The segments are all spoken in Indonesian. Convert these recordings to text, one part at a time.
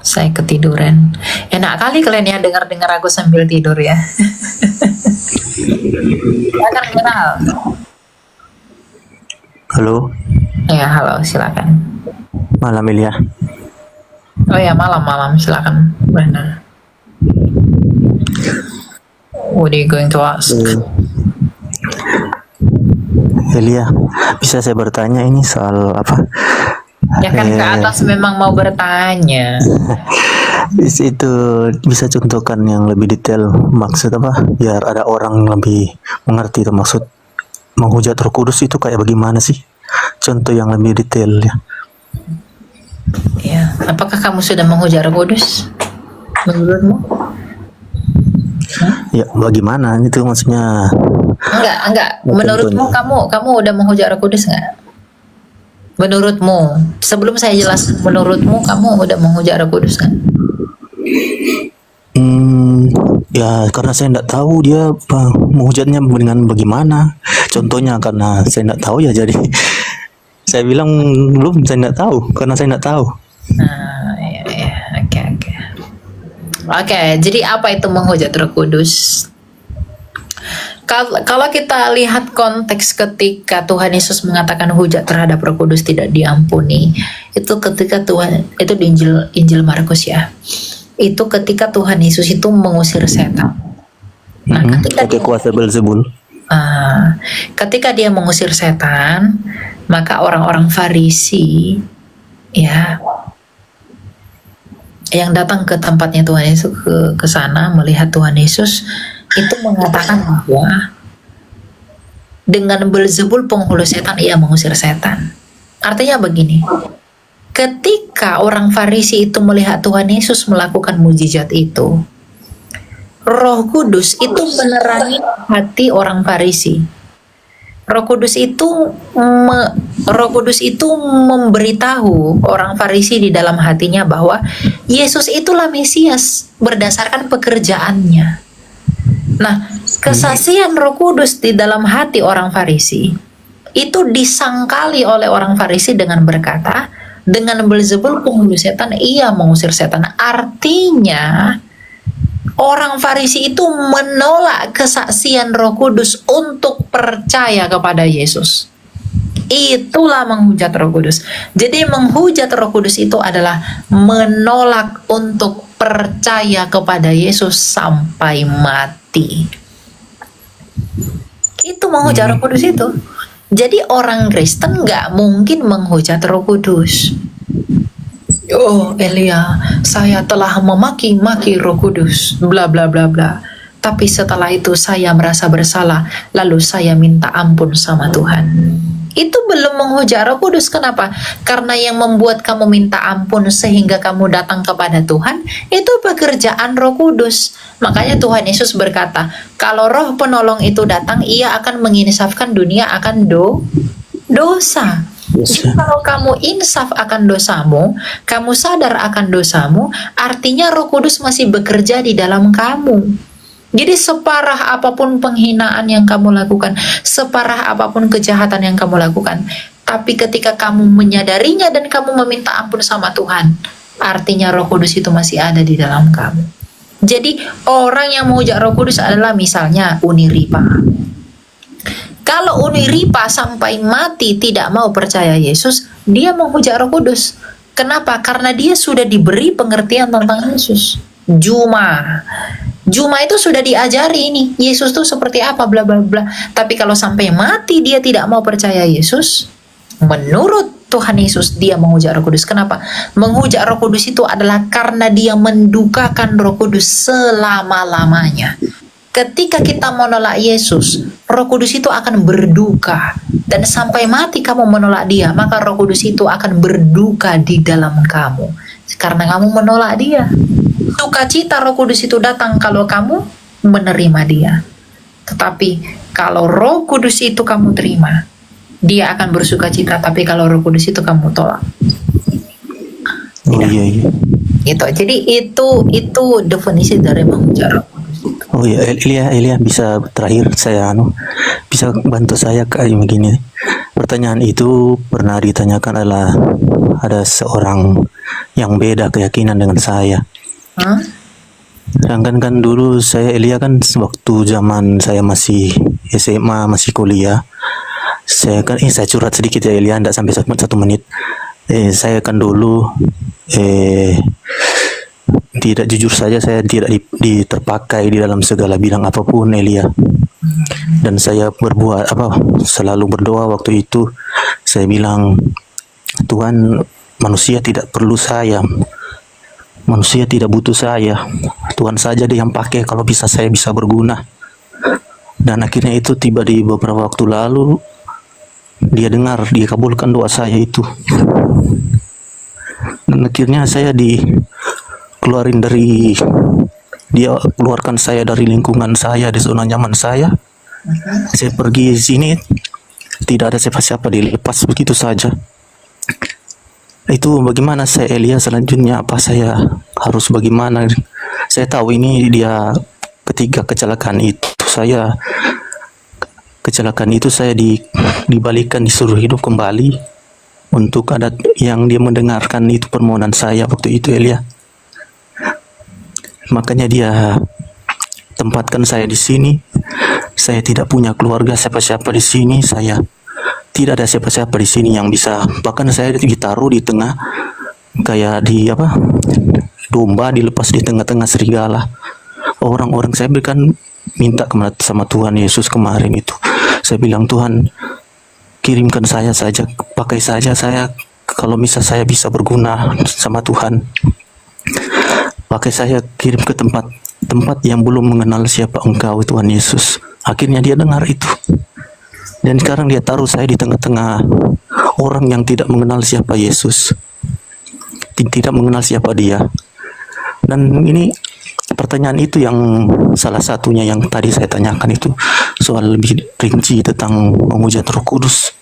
Saya ketiduran. Enak kali kalian ya dengar-dengar aku sambil tidur ya. Silakan kenal. Halo, Ya, halo, silakan. malam Ilya. Oh ya, malam-malam, silakan. Benar. What are you going to ask? Ilya, bisa saya bertanya ini soal apa? Ya kan ke atas memang mau bertanya. Itu bisa contohkan yang lebih detail maksud apa? Biar ada orang lebih mengerti itu maksud menghujat Roh Kudus itu kayak bagaimana sih? Contoh yang lebih detail ya. Ya, apakah kamu sudah menghujat Roh Kudus? Menurutmu? Ya bagaimana itu maksudnya? Enggak. Menurutmu kamu udah menghujat Roh Kudus enggak? Menurutmu, sebelum saya jelaskan, menurutmu kamu udah menghujat Roh Kudus kan? Ya karena saya tidak tahu dia menghujatnya dengan bagaimana. Contohnya karena saya tidak tahu ya jadi saya bilang belum, saya tidak tahu karena saya tidak tahu. Ya. Oke, jadi apa itu menghujat Roh Kudus? Kalau kita lihat konteks ketika Tuhan Yesus mengatakan hujat terhadap Roh Kudus tidak diampuni, itu ketika Tuhan, itu di Injil Markus ya. Itu ketika Tuhan Yesus itu mengusir setan. Nah, pakai kuasa Beelzebul. Ketika dia mengusir setan, maka orang-orang Farisi ya yang datang ke tempatnya Tuhan Yesus, ke sana melihat Tuhan Yesus itu mengatakan bahwa dengan Beelzebul penghulu setan ia mengusir setan. Artinya begini, ketika orang Farisi itu melihat Tuhan Yesus melakukan mujizat itu, Roh Kudus itu menerangi hati orang Farisi. Roh Kudus itu memberitahu orang Farisi di dalam hatinya bahwa Yesus itulah Mesias berdasarkan pekerjaannya. Nah, kesaksian Roh Kudus di dalam hati orang Farisi itu disangkali oleh orang Farisi dengan berkata, dengan Beelzebul penghulu setan ia mengusir setan. Artinya orang Farisi itu menolak kesaksian Roh Kudus untuk percaya kepada Yesus. Itulah menghujat Roh Kudus. Jadi menghujat Roh Kudus itu adalah menolak untuk percaya kepada Yesus sampai mati. Itu menghujat Roh Kudus itu. Jadi orang Kristen nggak mungkin menghujat Roh Kudus. Oh Elia, saya telah memaki-maki Roh Kudus, bla bla bla bla. Tapi setelah itu saya merasa bersalah, lalu saya minta ampun sama Tuhan. Itu belum menghujat Roh Kudus. Kenapa? Karena yang membuat kamu minta ampun sehingga kamu datang kepada Tuhan, itu pekerjaan Roh Kudus. Makanya Tuhan Yesus berkata, kalau Roh Penolong itu datang, ia akan menginsafkan dunia akan dosa. Jadi kalau kamu insaf akan dosamu, kamu sadar akan dosamu, artinya Roh Kudus masih bekerja di dalam kamu. Jadi separah apapun penghinaan yang kamu lakukan, separah apapun kejahatan yang kamu lakukan, tapi ketika kamu menyadarinya dan kamu meminta ampun sama Tuhan, artinya Roh Kudus itu masih ada di dalam kamu. Jadi orang yang menghujat Roh Kudus adalah misalnya Uni Ripa. Kalau Uni Ripa sampai mati tidak mau percaya Yesus, dia menghujat Roh Kudus. Kenapa? Karena dia sudah diberi pengertian tentang Yesus. Juma itu sudah diajari ini, Yesus itu seperti apa, bla bla bla. Tapi kalau sampai mati dia tidak mau percaya Yesus, menurut Tuhan Yesus dia menghujat Roh Kudus. Kenapa? Menghujat Roh Kudus itu adalah karena dia mendukakan Roh Kudus selama-lamanya. Ketika kita menolak Yesus, Roh Kudus itu akan berduka. Dan sampai mati kamu menolak dia, maka Roh Kudus itu akan berduka di dalam kamu. Karena kamu menolak dia. Sukacita Roh Kudus itu datang kalau kamu menerima dia. Tetapi kalau Roh Kudus itu kamu terima, dia akan bersukacita. Tapi kalau Roh Kudus itu kamu tolak. Oh iya. Gitu. Jadi itu definisi dari menghujat Roh Kudus. Oh iya, Elia bisa terakhir saya bisa bantu saya kayak begini. Pertanyaan itu pernah ditanyakan adalah ada seorang yang beda keyakinan dengan saya. Hah? Sedangkan kan dulu saya Elia kan waktu zaman saya masih SMA, masih kuliah, saya kan saya curhat sedikit ya Elia, tidak sampai satu menit. Saya kan dulu tidak, jujur saja saya tidak terpakai di dalam segala bidang apapun Elia. Dan saya berbuat selalu berdoa waktu itu. Saya bilang, Tuhan, manusia tidak perlu saya, manusia tidak butuh saya, Tuhan saja dia yang pakai kalau bisa saya bisa berguna. Dan akhirnya itu tiba di beberapa waktu lalu, dia dengar, dia kabulkan doa saya itu. Dan akhirnya saya dikeluarin dari, dia keluarkan saya dari lingkungan saya, di zona nyaman saya. Saya pergi sini, tidak ada siapa-siapa, dilepas begitu saja. Itu bagaimana saya Elia selanjutnya, apa saya harus bagaimana? Saya tahu ini dia ketiga kecelakaan itu, saya dibalikan, disuruh hidup kembali untuk ada yang dia mendengarkan itu permohonan saya waktu itu Elia. Makanya dia tempatkan saya di sini. Saya tidak punya keluarga siapa-siapa di sini. Saya tidak ada siapa-siapa di sini yang bisa. Bahkan saya ditaruh di tengah kayak di domba, dilepas di tengah-tengah serigala. Orang-orang saya berikan minta sama Tuhan Yesus kemarin itu. Saya bilang, Tuhan, kirimkan saya saja, pakai saja saya, kalau bisa saya bisa berguna sama Tuhan. Pakai saya, kirim ke tempat yang belum mengenal siapa Engkau Tuhan Yesus. Akhirnya dia dengar itu. Dan sekarang dia taruh saya di tengah-tengah orang yang tidak mengenal siapa Yesus, tidak mengenal siapa dia. Dan ini pertanyaan itu yang salah satunya yang tadi saya tanyakan itu, soal lebih rinci tentang menghujat Roh Kudus.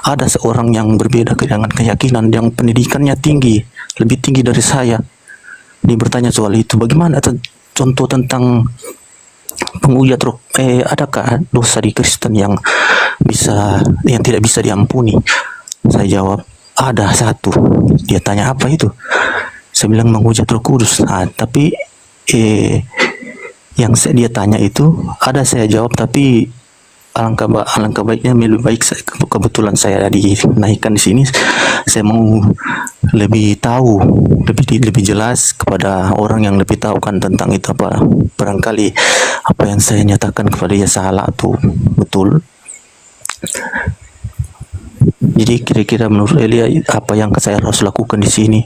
Ada seorang yang berbeda dengan keyakinan, yang pendidikannya tinggi, lebih tinggi dari saya. Dia bertanya soal itu, bagaimana contoh tentang penghujat roh, adakah dosa di Kristen yang tidak bisa diampuni? Saya jawab, ada satu. Dia tanya apa itu? Saya bilang menghujat Roh Kudus. Tapi yang dia tanya itu ada, saya jawab, tapi alangkah baiknya, lebih baik kebetulan saya dinaikkan di sini, saya mau lebih tahu, lebih jelas kepada orang yang lebih tahu kan tentang itu, apa barangkali apa yang saya nyatakan kepada dia salah atau betul. Jadi kira-kira menurut Elia apa yang saya harus lakukan di sini,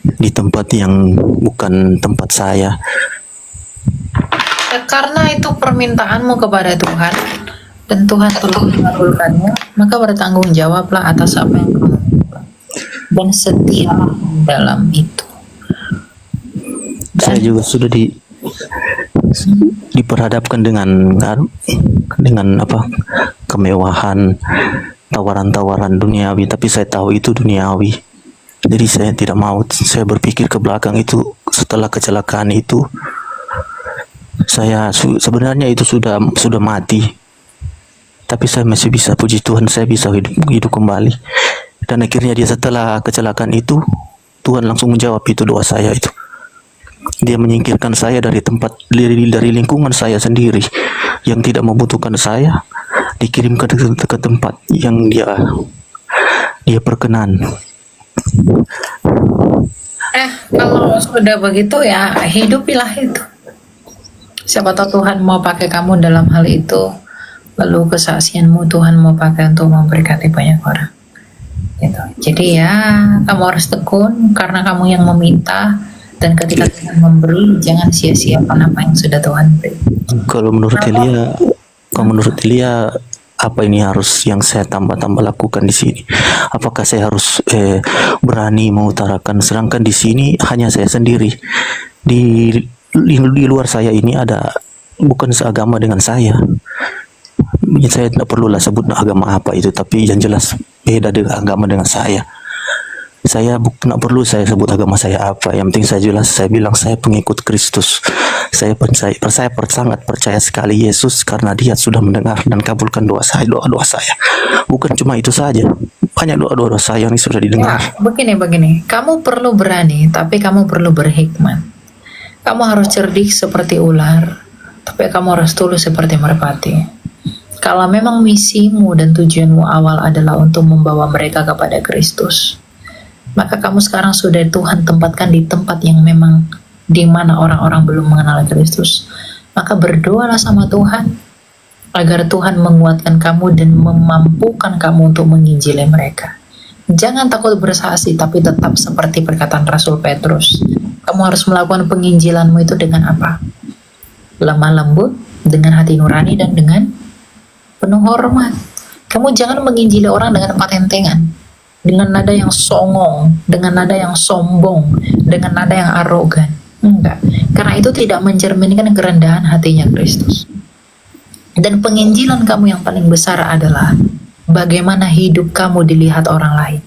di tempat yang bukan tempat saya? Ya, karena itu permintaanmu kepada Tuhan dan Tuhan telah mengabulkannya, maka bertanggung jawablah atas apa yang kamu lakukan dan setia dalam itu. Saya juga sudah diperhadapkan dengan kemewahan, tawaran-tawaran duniawi, tapi saya tahu itu duniawi. Jadi saya tidak mau. Saya berpikir ke belakang itu, setelah kecelakaan itu saya sebenarnya itu sudah mati, tapi saya masih bisa, puji Tuhan, saya bisa hidup kembali. Dan akhirnya dia setelah kecelakaan itu, Tuhan langsung menjawab itu doa saya itu. Dia menyingkirkan saya dari lingkungan saya sendiri yang tidak membutuhkan saya, dikirim ke tempat yang dia perkenan. Kalau sudah begitu ya hidupilah itu. Siapa tahu Tuhan mau pakai kamu dalam hal itu, lalu kesaksianmu Tuhan mau pakai untuk memberkati banyak orang gitu. Jadi ya kamu harus tekun karena kamu yang meminta, dan ketika Tuhan memberi jangan sia-siakan apa yang sudah Tuhan beri. Kalau menurut Elia apa ini harus yang saya tambah lakukan di sini? Apakah saya harus berani mengutarakan, sedangkan di sini hanya saya sendiri, di luar saya ini ada bukan seagama dengan saya. Saya tidak perlulah sebut agama apa itu, tapi yang jelas beda dengan agama dengan saya. Saya tidak perlu saya sebut agama saya apa, yang penting saya jelas, saya bilang saya pengikut Kristus. Saya sangat percaya sekali Yesus karena dia sudah mendengar dan kabulkan doa saya. Bukan cuma itu saja, banyak doa-doa saya yang sudah Ya, didengar. begini. Kamu perlu berani, tapi kamu perlu berhikmat. Kamu harus cerdik seperti ular, tapi kamu harus tulus seperti merpati. Kalau memang misimu dan tujuanmu awal adalah untuk membawa mereka kepada Kristus, maka kamu sekarang sudah Tuhan tempatkan di tempat yang memang di mana orang-orang belum mengenal Kristus. Maka berdoalah sama Tuhan agar Tuhan menguatkan kamu dan memampukan kamu untuk menginjili mereka. Jangan takut bersaksi, tapi tetap seperti perkataan Rasul Petrus. Kamu harus melakukan penginjilanmu itu dengan apa? Lemah lembut, dengan hati nurani, dan dengan penuh hormat. Kamu jangan menginjili orang dengan patentengan, dengan nada yang songong, dengan nada yang sombong, dengan nada yang arogan. Enggak, karena itu tidak mencerminkan kerendahan hatinya Kristus. Dan penginjilan kamu yang paling besar adalah bagaimana hidup kamu dilihat orang lain.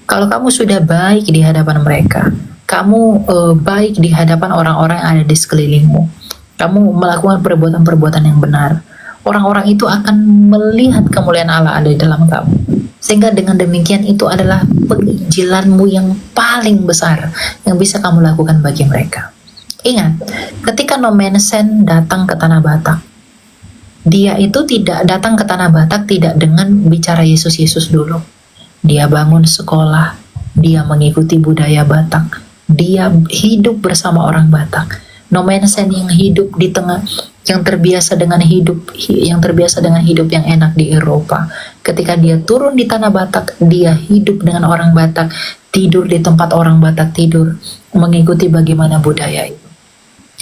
Kalau kamu sudah baik di hadapan mereka, kamu baik di hadapan orang-orang yang ada di sekelilingmu, kamu melakukan perbuatan-perbuatan yang benar, orang-orang itu akan melihat kemuliaan Allah ada di dalam kamu. Sehingga dengan demikian itu adalah penginjilanmu yang paling besar yang bisa kamu lakukan bagi mereka. Ingat, ketika Nomensen datang ke Tanah Batak, dia itu tidak datang ke Tanah Batak tidak dengan bicara Yesus dulu. Dia bangun sekolah, dia mengikuti budaya Batak, dia hidup bersama orang Batak. Nomensen yang hidup di tengah, yang terbiasa dengan hidup yang enak di Eropa. Ketika dia turun di Tanah Batak, dia hidup dengan orang Batak, tidur di tempat orang Batak tidur, mengikuti bagaimana budaya itu.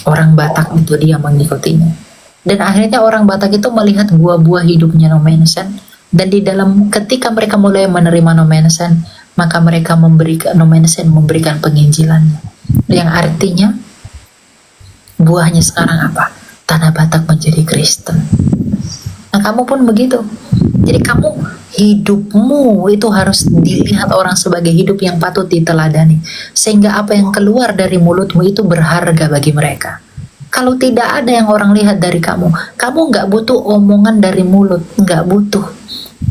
Orang Batak itu dia mengikutinya. Dan akhirnya orang Batak itu melihat buah-buah hidupnya Nomensen, dan di dalam ketika mereka mulai menerima Nomensen, maka mereka Nomensen memberikan penginjilannya, yang artinya buahnya sekarang apa? Tanah Batak menjadi Kristen. Nah, kamu pun begitu. Jadi kamu, hidupmu itu harus dilihat orang sebagai hidup yang patut diteladani, sehingga apa yang keluar dari mulutmu itu berharga bagi mereka. Kalau tidak ada yang orang lihat dari kamu nggak butuh omongan dari mulut, nggak butuh.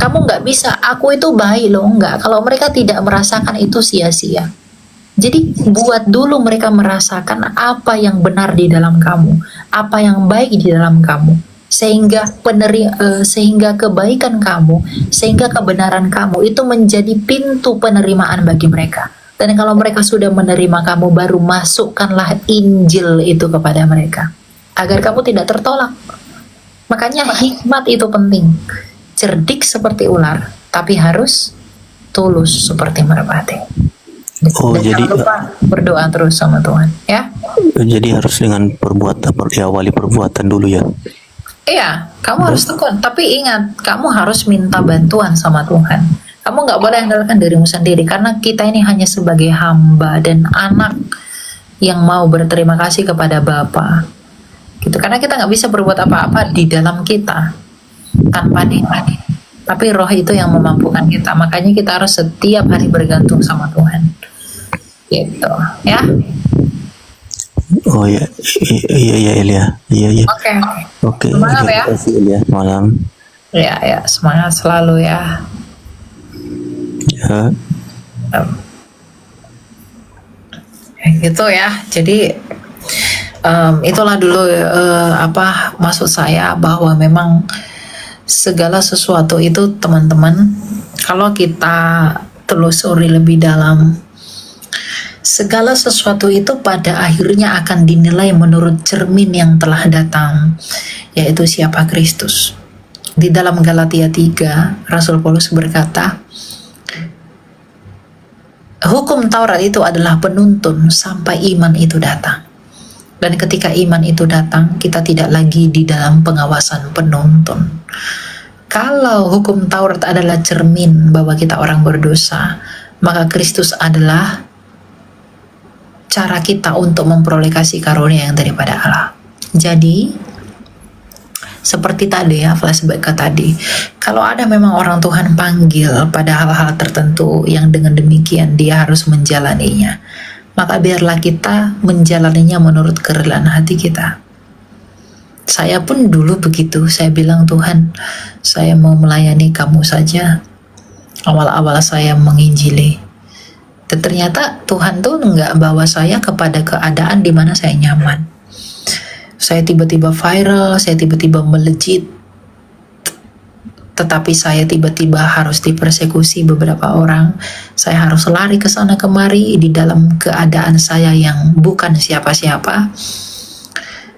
Kamu nggak bisa, aku itu baik loh, nggak. Kalau mereka tidak merasakan itu sia-sia. Jadi buat dulu mereka merasakan apa yang benar di dalam kamu, apa yang baik di dalam kamu, sehingga kebaikan kamu, sehingga kebenaran kamu itu menjadi pintu penerimaan bagi mereka. Dan kalau mereka sudah menerima kamu, baru masukkanlah Injil itu kepada mereka, agar kamu tidak tertolak. Makanya hikmat itu penting. Cerdik seperti ular, tapi harus tulus seperti merpati. Oh, Dan jadi jangan lupa berdoa terus sama Tuhan, ya. jadi harus dengan perbuatan, awali perbuatan dulu ya. Iya, kamu harus tekun. Tapi ingat, kamu harus minta bantuan sama Tuhan. Kamu nggak boleh andalkan dirimu sendiri, karena kita ini hanya sebagai hamba dan anak yang mau berterima kasih kepada Bapa. Gitu. Karena kita nggak bisa berbuat apa-apa di dalam kita tanpa Dia. Tapi Roh itu yang memampukan kita. Makanya kita harus setiap hari bergantung sama Tuhan. Gitu, ya. Oh ya, iya Elia, iya. Oke. Semangat ya. Terima kasih Elia, malam. Ya, semangat selalu ya. Ya. Gitu ya. Jadi itulah dulu maksud saya, bahwa memang segala sesuatu itu teman-teman, kalau kita telusuri lebih dalam, segala sesuatu itu pada akhirnya akan dinilai menurut cermin yang telah datang, yaitu siapa Kristus. Di dalam Galatia 3, Rasul Paulus berkata, hukum Taurat itu adalah penuntun sampai iman itu datang. Dan ketika iman itu datang, kita tidak lagi di dalam pengawasan penuntun. Kalau hukum Taurat adalah cermin bahwa kita orang berdosa, maka Kristus adalah cara kita untuk memperoleh kasih karunia yang daripada Allah. Jadi, seperti tadi ya, flashback ke tadi, kalau ada memang orang Tuhan panggil pada hal-hal tertentu yang dengan demikian dia harus menjalaninya, maka biarlah kita menjalaninya menurut kerelaan hati kita. Saya pun dulu begitu, saya bilang, Tuhan, saya mau melayani kamu saja, awal-awal saya menginjili. Dan ternyata Tuhan tuh nggak bawa saya kepada keadaan di mana saya nyaman. Saya tiba-tiba viral, saya tiba-tiba melejit, tetapi saya tiba-tiba harus dipersekusi beberapa orang. Saya harus lari ke sana kemari di dalam keadaan saya yang bukan siapa-siapa.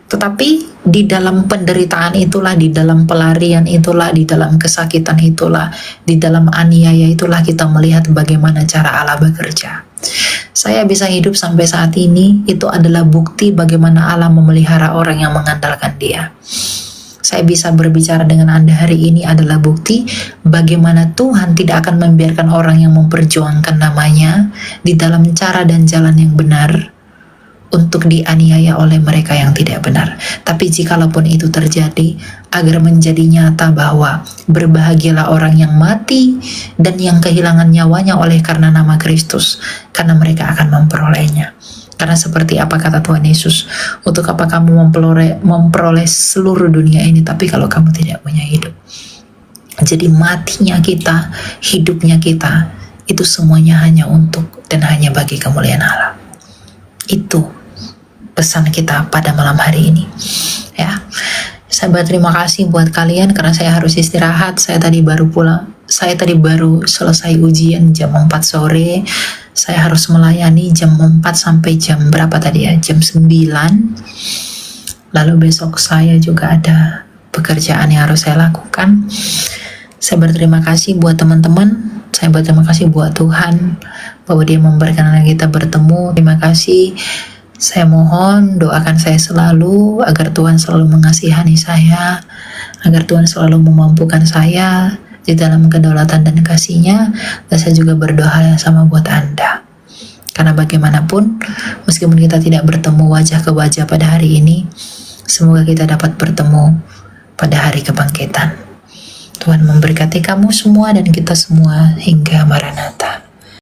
Tetapi di dalam penderitaan itulah, di dalam pelarian itulah, di dalam kesakitan itulah, di dalam aniaya itulah kita melihat bagaimana cara Allah bekerja. Saya bisa hidup sampai saat ini, itu adalah bukti bagaimana Allah memelihara orang yang mengandalkan Dia. Saya bisa berbicara dengan Anda hari ini adalah bukti bagaimana Tuhan tidak akan membiarkan orang yang memperjuangkan namanya di dalam cara dan jalan yang benar untuk dianiaya oleh mereka yang tidak benar. Tapi jikalaupun itu terjadi, agar menjadi nyata bahwa berbahagialah orang yang mati dan yang kehilangan nyawanya oleh karena nama Kristus, karena mereka akan memperolehnya. Karena seperti apa kata Tuhan Yesus, untuk apa kamu memperoleh seluruh dunia ini tapi kalau kamu tidak punya hidup. Jadi matinya kita, hidupnya kita, itu semuanya hanya untuk dan hanya bagi kemuliaan Allah. Itu pesan kita pada malam hari ini, ya. Saya berterima kasih buat kalian karena saya harus istirahat. Saya tadi baru pulang. Saya tadi baru selesai ujian jam 4 sore. Saya harus melayani jam 4 sampai jam berapa tadi ya? Jam 9. Lalu besok saya juga ada pekerjaan yang harus saya lakukan. Saya berterima kasih buat teman-teman. Saya berterima kasih buat Tuhan bahwa Dia memberkati kita bertemu. Terima kasih. Saya mohon doakan saya selalu agar Tuhan selalu mengasihani saya, agar Tuhan selalu memampukan saya di dalam kedaulatan dan kasih-Nya. Dan saya juga berdoa yang sama buat Anda. Karena bagaimanapun, meskipun kita tidak bertemu wajah ke wajah pada hari ini, semoga kita dapat bertemu pada hari kebangkitan. Tuhan memberkati kamu semua dan kita semua hingga Maranatha.